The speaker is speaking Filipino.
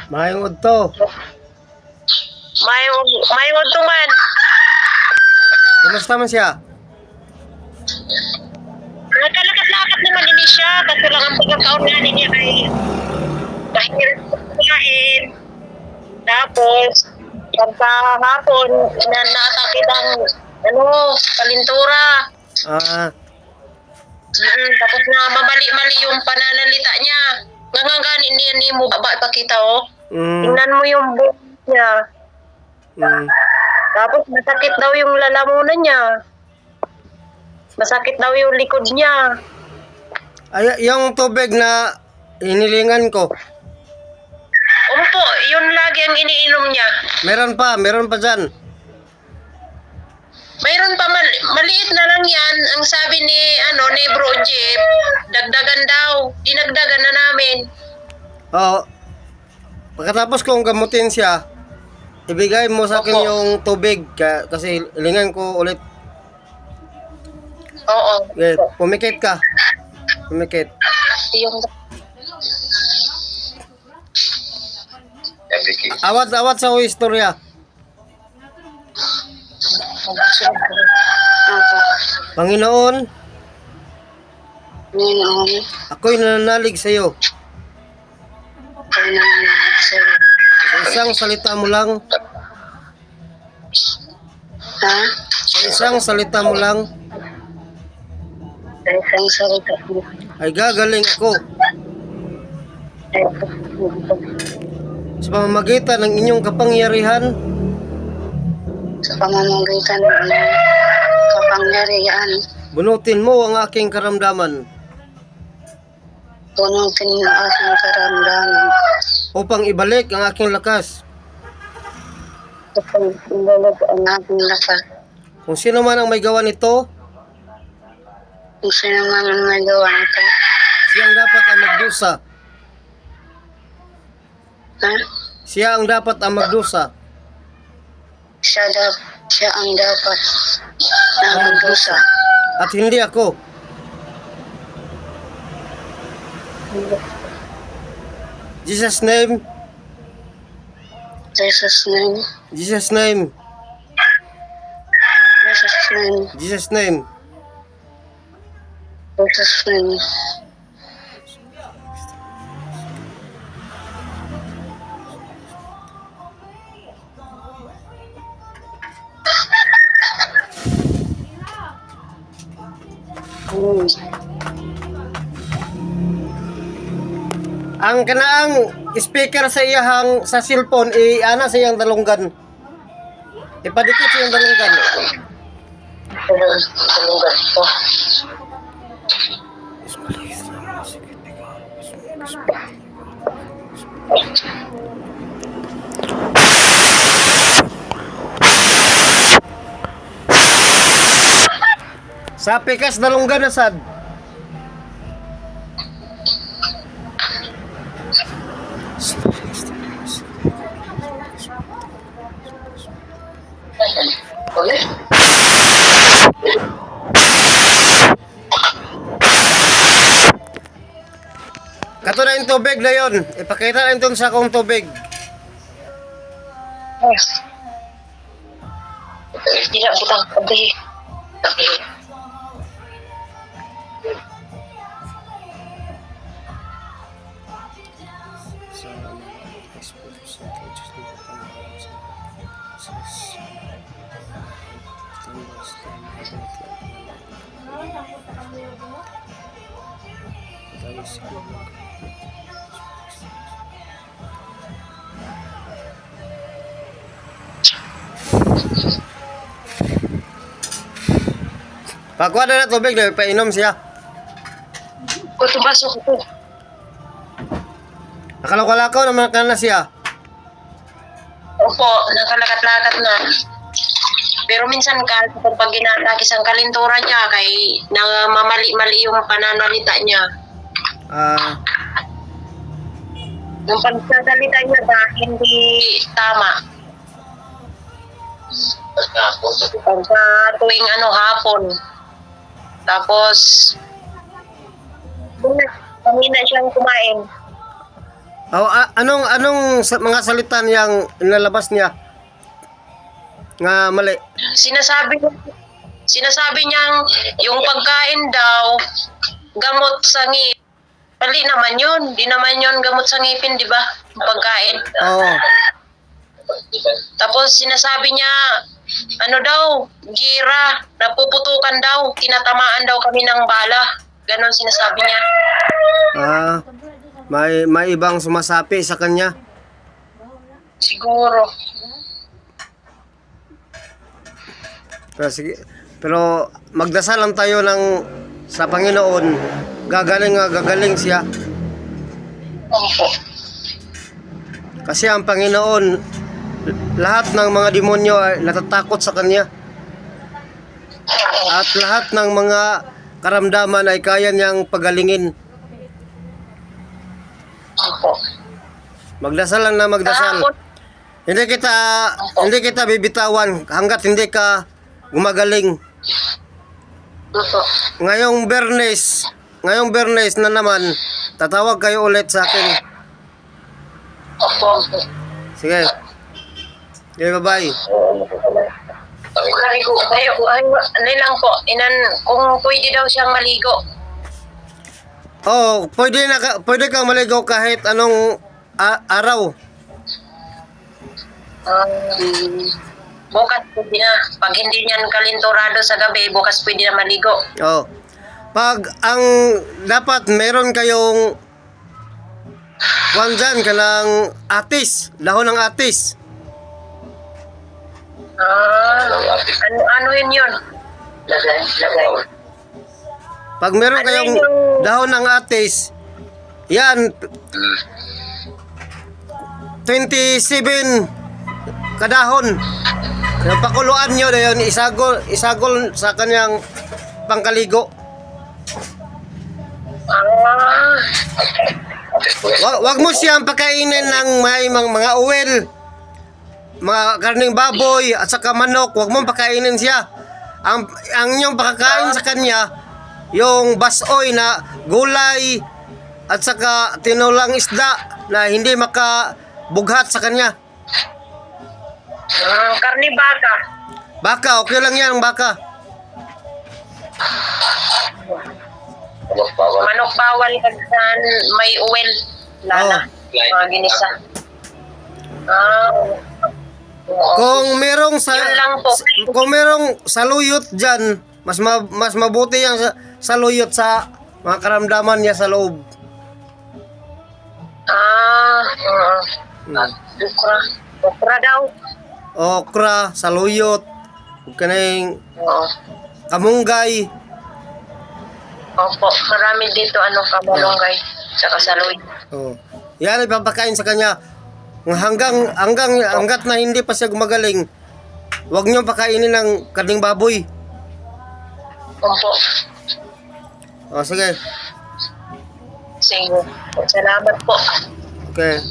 Mayong udto. May udto man. Kumusta man siya? Nagkalakat-lakat naman din siya. Kaso lang ang pagkakaon nga din niya ay mahirap kumain. Tapos, pagka hapon, natakit ang kalintura. Tapos na mamali-mali yung pananalita niya. Ngangangani niya ni mo ba ipakita Tingnan mo yung buhok niya. Tapos masakit daw yung lalamunan niya. Masakit daw yung likod niya. Ay, yung tubig na inilingan ko. Opo, yun lagi ang iniinom niya. Meron pa dyan. Mayroon pa, maliit na lang yan. Ang sabi ni Bro Jeep, dagdagan daw. Dinagdagan na namin. Oo. Pagkatapos kong gamutin siya, ibigay mo sa akin Opo. yung tubig kasi ilingan ko ulit. Oo. Pumikit ka. Pumikit. Yung Awat sa istorya. Panginoon, ako'y nananalig sa iyo. Sa isang salita mo lang, sa isang salita mo lang, ay gagaling ako sa pamamagitan ng inyong kapangyarihan. Sa pamamagitan ng kapangyarihan, Bunutin mo ang aking karamdaman punutin ang aking karamdaman upang ibalik ang aking lakas. upang ibalag ang aking lakas. Kung sino man ang may gawa nito, Kung sino man ang may gawa nito, siyang dapat ang magdusa. Siya ang dapat ang magdusa. siya ang dapat na magdusa. At hindi ako. Jesus name, Jesus name, Jesus name, Jesus name, Jesus name. Jesus name. Ang kanaang speaker sa iyahang sa cellphone ana sa iyang dalunggan. Ipadikit sa iyang dalunggan. Sa pikas dalunggan na sad. Kato na yung tubig na yun. Ipakita na yung sa akong tubig. Tidak butang kabeh. Pagkuha na tubig na painom siya. Kuto baso ko. Nakalakaw naman ka na siya. Opo, nakalakat-lakat na. Pero minsan pag ginatakis ang kalintura niya, kay mamali-mali yung pananalita niya. Yung pagsasalita niya ba, hindi tama. Pagka tuwing hapon. Tapos, Pamina siyang kumain. Anong mga salita niyang inalabas niya? Nga mali. Sinasabi niyang yung pagkain daw, gamot sa ngipin. Mali naman yun. Di naman yun gamot sa ngipin, di ba? Yung pagkain. Oo. Tapos sinasabi niya, ano daw, gira, napuputukan daw, tinatamaan daw kami ng bala. Ganon sinasabi niya. May ibang sumasapi sa kanya. Siguro. Pero magdasal lang tayo sa Panginoon. Gagaling siya. Opo. Kasi ang Panginoon, lahat ng mga demonyo ay natatakot sa kanya. At lahat ng mga karamdaman ay kaya niyang pagalingin. Opo. Magdasal lang na magdasal. Kahapon, Hindi kita bibitawan hanggat hindi ka gumagaling. opo. Ngayong Bernes na naman, tatawag kayo ulit sa akin. Opo. Sige. Okay, bye-bye. Maligo. Ano lang po, kung pwede daw siyang maligo. Oh, pwede kang maligo kahit anong araw. Bukas pwede na. Pag hindi niyan kalinturado sa gabi, bukas pwede na maligo. Oh. Dapat meron kayong dyan kanang atis, dahon ng atis. Ano yun? Lagay. Pag meron Ano kayong yung- dahon ng atis, yan 27 kadahon. Yung pakuluan nyo na yun, isagol sa kanyang pangkaligo. Wag mo siyang pakainin ng may mga uwel, mga karning baboy at saka manok. Wag mo pakainin siya. Ang inyong pakakain sa kanya, yung basoy na gulay at saka tinulang isda na hindi makabughat sa kanya. Karni baka. Baka, okay lang yan ang baka. Manok bawal kagsan may uwel. Lana. Mga ginisa. Kung merong Yun lang po. kung merong saluyot diyan, mas mabuti yang saluyot sa mga karamdaman niya sa loob. Okra daw. Okra, saluyot, kanang Oo. kamunggay. Opo, marami dito kamalunggay sa kasaloy. Oh. Yan ipapakain sa kanya. Hanggat na hindi pa siya gumagaling, huwag niyo pakainin ng karning baboy. Opo. Oh, sige. Sige. Salamat po. Okay.